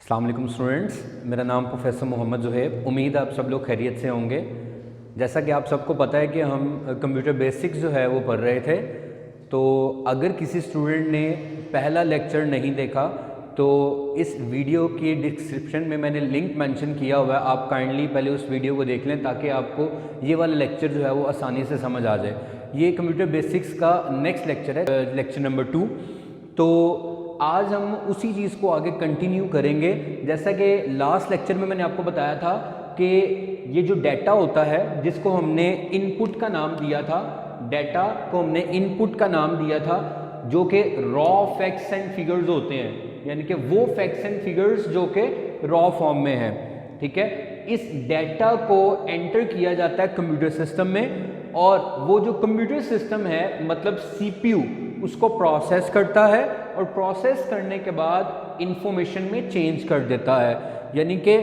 अस्सलाम वालेकुम स्टूडेंट्स, मेरा नाम प्रोफेसर मोहम्मद ज़ुहैब। उम्मीद आप सब लोग खैरियत से होंगे। जैसा कि आप सबको पता है कि हम कंप्यूटर बेसिक्स जो है वो पढ़ रहे थे, तो अगर किसी स्टूडेंट ने पहला लेक्चर नहीं देखा तो इस वीडियो की डिस्क्रिप्शन में मैंने लिंक मेंशन किया हुआ है। आप काइंडली पहले उस वीडियो को देख लें ताकि आपको ये वाला लेक्चर जो है वो आसानी से समझ आ जाए। ये कंप्यूटर बेसिक्स का नेक्स्ट लेक्चर है, लेक्चर नंबर 2। तो आज हम उसी चीज़ को आगे कंटिन्यू करेंगे। जैसा कि लास्ट लेक्चर में मैंने आपको बताया था कि ये जो डाटा होता है जिसको हमने इनपुट का नाम दिया था, डाटा को हमने इनपुट का नाम दिया था, जो कि रॉ फैक्ट्स एंड फिगर्स होते हैं, यानी कि वो फैक्ट्स एंड फिगर्स जो कि रॉ फॉर्म में है। ठीक है, इस डाटा को एंटर किया जाता है कंप्यूटर सिस्टम में, और वो जो कंप्यूटर सिस्टम है मतलब सीपीयू उसको प्रोसेस करता है, और प्रोसेस करने के बाद इंफॉर्मेशन में चेंज कर देता है। यानी कि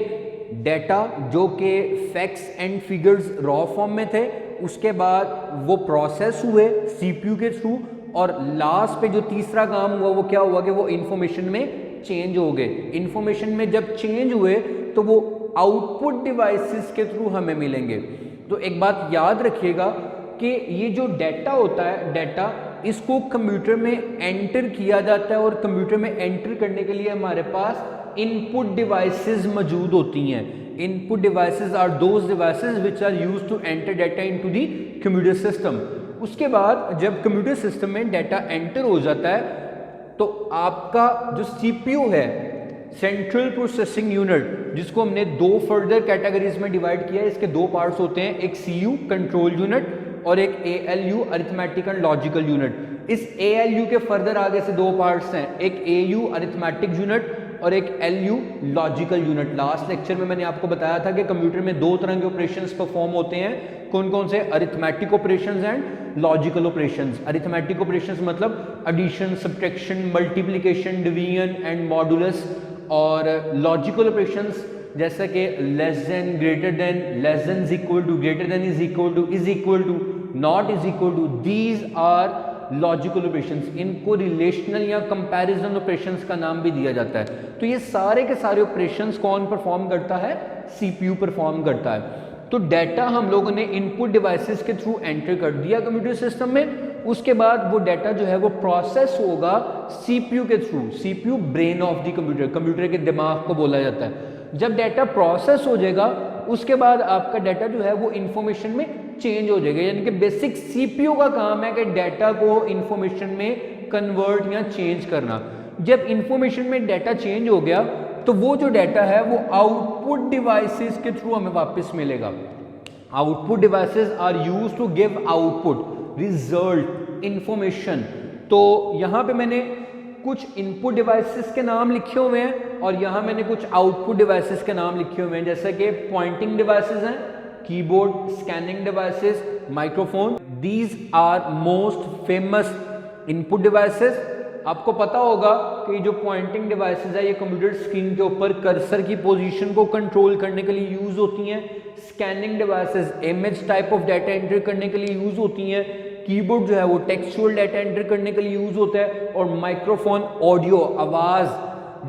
डाटा जो कि facts and figures raw form में थे, उसके बाद वो प्रोसेस हुए सीपीयू के थ्रू, और लास्ट पे जो तीसरा काम हुआ वो क्या हुआ कि वो इंफॉर्मेशन में चेंज हो गए। इंफॉर्मेशन में जब चेंज हुए तो वो आउटपुट डिवाइसेस के थ्रू हमें मिलेंगे। तो एक बात याद रखिएगा कि ये जो डाटा होता है, डाटा इसको कंप्यूटर में एंटर किया जाता है, और कंप्यूटर में एंटर करने के लिए हमारे पास इनपुट डिवाइसेस मौजूद होती हैं। Input devices are those devices which are used to enter data into the computer system. उसके बाद जब कंप्यूटर सिस्टम में डाटा एंटर हो जाता है तो आपका जो सीपीयू है, सेंट्रल प्रोसेसिंग यूनिट, जिसको हमने दो फर्दर कैटेगरीज में डिवाइड किया है, इसके दो पार्ट्स होते हैं, एक सीयू कंट्रोल यूनिट और एक ALU arithmetic and logical unit. इस एएलयू के फर्दर आगे से दो पार्ट्स हैं, एक एयू अरिथमेटिक यूनिट और एक ALU logical unit. Last lecture में मैंने आपको बताया था कि कंप्यूटर में दो तरह के ऑपरेशंस परफॉर्म होते हैं। कौन कौन से? Arithmetic operations and logical operations. Arithmetic operations मतलब addition, subtraction, multiplication, division and modulus, और लॉजिकल ऑपरेशंस जैसे कि less than, greater than, less than is equal to, greater than is equal to, not is equal to, these are logical operations. इनको relational या comparison operations का नाम भी दिया जाता है। तो ये सारे के सारे ऑपरेशंस कौन परफॉर्म करता है? सीपीयू परफॉर्म करता है। तो डाटा हम लोगों ने इनपुट डिवाइसेस के थ्रू एंटर कर दिया कंप्यूटर सिस्टम में। उसके बाद वो डाटा जो है वो प्रोसेस होगा सीपीयू के through. CPU brain of the computer, computer के दिमाग को बोला जाता है। जब डाटा प्रोसेस हो जाएगा उसके बाद आपका डाटा जो है वो इंफॉर्मेशन में चेंज हो जाएगा। यानी कि बेसिक सीपीयू का काम है कि डाटा को इंफॉर्मेशन में कन्वर्ट या चेंज करना। जब इंफॉर्मेशन में डाटा चेंज हो गया तो वो जो डाटा है वो आउटपुट डिवाइसेस के थ्रू हमें वापस मिलेगा। Output devices are used to give output, result, information. तो यहाँ पे मैंने कुछ इनपुट डिवाइसेस के नाम लिखे हुए हैं और यहाँ मैंने कुछ आउटपुट डिवाइसेस के नाम लिखे हुए हैं, जैसे कि पॉइंटिंग डिवाइसेस हैं, keyboard, scanning devices, microphone. These are most famous input devices. आपको पता होगा कि जो पॉइंटिंग डिवाइसेस है ये कंप्यूटर स्क्रीन के ऊपर कर्सर की पोजीशन को कंट्रोल करने के लिए यूज होती हैं। Scanning devices image type of data enter करने के लिए यूज होती हैं। कीबोर्ड जो है वो टेक्सचुअल डाटा एंटर करने के लिए यूज होता है, और माइक्रोफोन ऑडियो, आवाज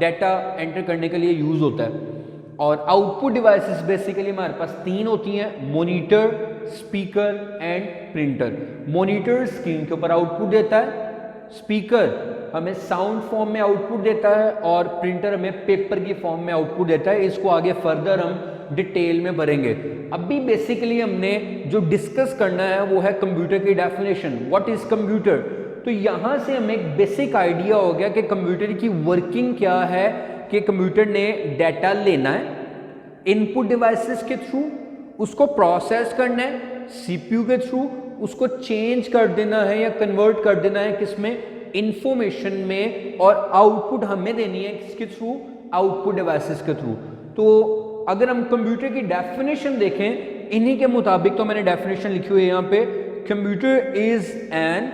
डाटा एंटर करने के लिए यूज होता है। और आउटपुट डिवाइसेस बेसिकली हमारे पास तीन होती हैं, monitor, speaker and printer. Monitor screen के ऊपर आउटपुट देता है, स्पीकर हमें साउंड फॉर्म में आउटपुट देता है, और प्रिंटर हमें पेपर की फॉर्म में आउटपुट देता है। इसको आगे फर्दर हम डिटेल में भरेंगे। अभी बेसिकली हमने जो डिस्कस करना है वो है कंप्यूटर की डेफिनेशन। What is computer? तो यहां से हमें एक बेसिक आइडिया हो गया कि कंप्यूटर की वर्किंग क्या है, कि कंप्यूटर ने डाटा लेना है इनपुट डिवाइसेस के थ्रू, उसको प्रोसेस करना है सीपीयू के थ्रू, उसको चेंज कर देना है या कन्वर्ट कर देना है किसमें? इंफॉर्मेशन में, और आउटपुट हमें देनी है किसके थ्रू? आउटपुट डिवाइसेस के थ्रू। तो अगर हम कंप्यूटर की डेफिनेशन देखें इन्हीं के मुताबिक, तो मैंने डेफिनेशन लिखी हुई है यहाँ पे, computer is an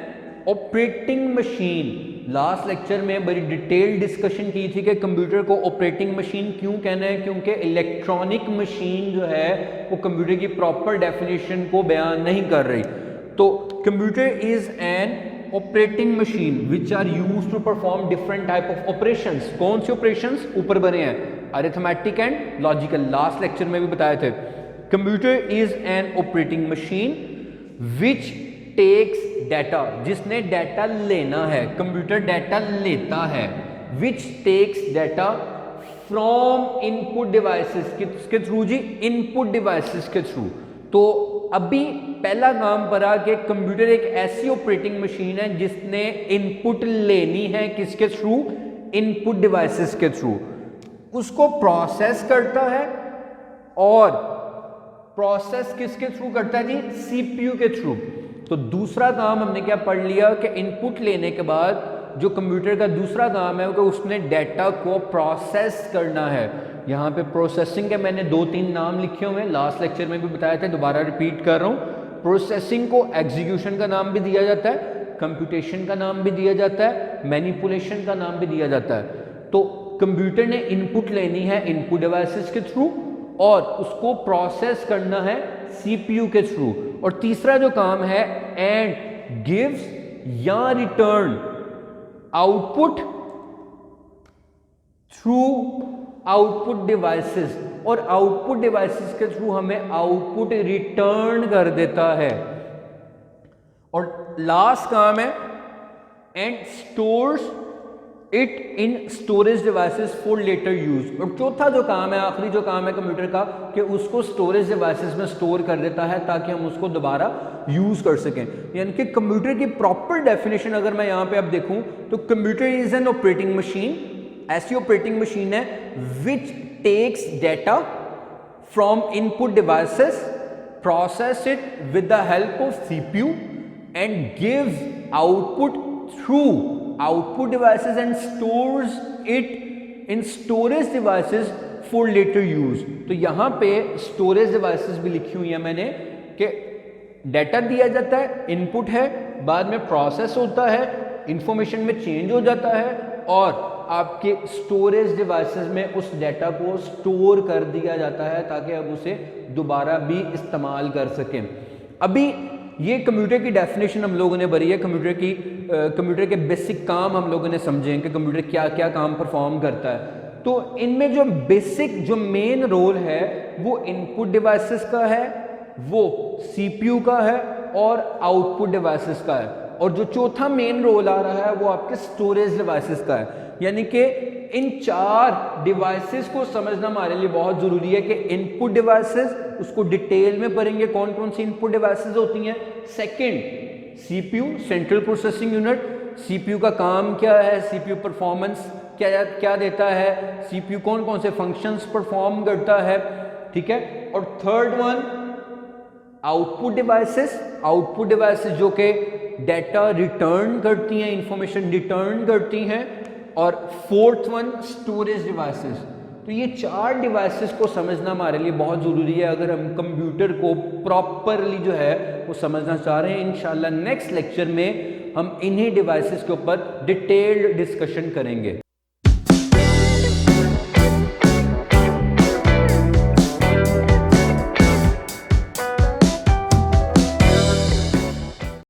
operating machine. Last lecture में बड़ी डिटेल डिस्कशन की थी कि कंप्यूटर को ऑपरेटिंग मशीन क्यों कहना है, क्योंकि इलेक्ट्रॉनिक मशीन जो है वो कंप्यूटर की प्रॉपर डेफिनेशन को बयान नहीं कर रही। तो computer is an operating machine which are used to perform different type of operations. कौन से ऑपरेशंस? ऊपर बने हैं, arithmetic and logical, last lecture में भी बताए थे। Computer is an operating machine which takes data, जिसने डाटा लेना है, कंप्यूटर डाटा लेता है, which takes data from input devices, किसके थ्रू जी, इनपुट डिवाइसेस के थ्रू। तो अभी पहला काम पड़ा कि कंप्यूटर एक ऐसी ऑपरेटिंग मशीन है जिसने इनपुट लेनी है, किसके थ्रू, इनपुट डिवाइसेस के थ्रू, उसको प्रोसेस करता है, और प्रोसेस किसके थ्रू करता है जी, सीपीयू के थ्रू। तो दूसरा काम हमने क्या पढ़ लिया कि इनपुट लेने के बाद जो कंप्यूटर का दूसरा काम है कि उसने डाटा को प्रोसेस करना है। यहाँ पे प्रोसेसिंग के मैंने 2-3 नाम लिखे हुए हैं, लास्ट लेक्चर में भी बताया था, दोबारा रिपीट कर रहा हूँ। प्रोसेसिंग को एग्जीक्यूशन का नाम भी दिया जाता है, कंप्यूटेशन का नाम भी दिया जाता है, मैनिपुलेशन का नाम भी दिया जाता है। तो कंप्यूटर ने इनपुट लेनी है इनपुट डिवाइसेस के थ्रू, और उसको प्रोसेस करना है सीपीयू के थ्रू। और तीसरा जो काम है, एंड गिव्स या return output through output devices, और आउटपुट डिवाइसेस के थ्रू हमें आउटपुट रिटर्न कर देता है। और लास्ट काम है, and stores it in storage devices for later use. और चौथा जो काम है, आखिरी जो काम है कंप्यूटर का, कि उसको स्टोरेज डिवाइसेस में स्टोर कर देता है ताकि हम उसको दोबारा यूज कर सकें। यानी कि कंप्यूटर की प्रॉपर डेफिनेशन अगर मैं यहाँ पे अब देखूं तो computer is an operating machine, ऐसी ऑपरेटिंग मशीन है which takes data from input devices, process it with the help of CPU, and gives output through output devices and stores it in storage devices for later use। तो यहाँ पे storage devices भी लिखी हुई है मैंने कि डाटा दिया जाता है, इनपुट है, बाद में प्रोसेस होता है, इंफॉर्मेशन में चेंज हो जाता है, और आपके स्टोरेज डिवाइसेस में उस डाटा को स्टोर कर दिया जाता है ताकि आप उसे दोबारा भी इस्तेमाल कर सकें। अभी ये कंप्यूटर की डेफिनेशन हम लोगों ने भरी है, कंप्यूटर के बेसिक काम हम लोगों ने समझे हैं कि कंप्यूटर क्या क्या काम परफॉर्म करता है। तो इनमें जो बेसिक जो मेन रोल है वो इनपुट डिवाइसेस का है, वो सीपीयू का है, और आउटपुट डिवाइसेस का है। और जो चौथा मेन रोल आ रहा है वो आपके स्टोरेज डिवाइसेस का है। यानी कि इन 4 डिवाइसेस को समझना हमारे लिए बहुत ज़रूरी है कि इनपुट डिवाइसेस, उसको डिटेल में पढ़ेंगे कौन कौन सी इनपुट डिवाइसेस होती हैं। Second, CPU, central processing unit, CPU का काम क्या है, सीपीयू परफॉर्मेंस क्या क्या देता है, सीपीयू कौन कौन से फंक्शंस परफॉर्म करता है, ठीक है। और third one, output devices, output devices जो कि डाटा रिटर्न करती हैं, इंफॉर्मेशन रिटर्न करती हैं। और फोर्थ वन, स्टोरेज डिवाइसेस। तो ये 4 डिवाइसेस को समझना हमारे लिए बहुत ज़रूरी है अगर हम कंप्यूटर को प्रॉपरली जो है वो समझना चाह रहे हैं। इंशाल्लाह नेक्स्ट लेक्चर में हम इन्हीं डिवाइसेस के ऊपर डिटेल्ड डिस्कशन करेंगे।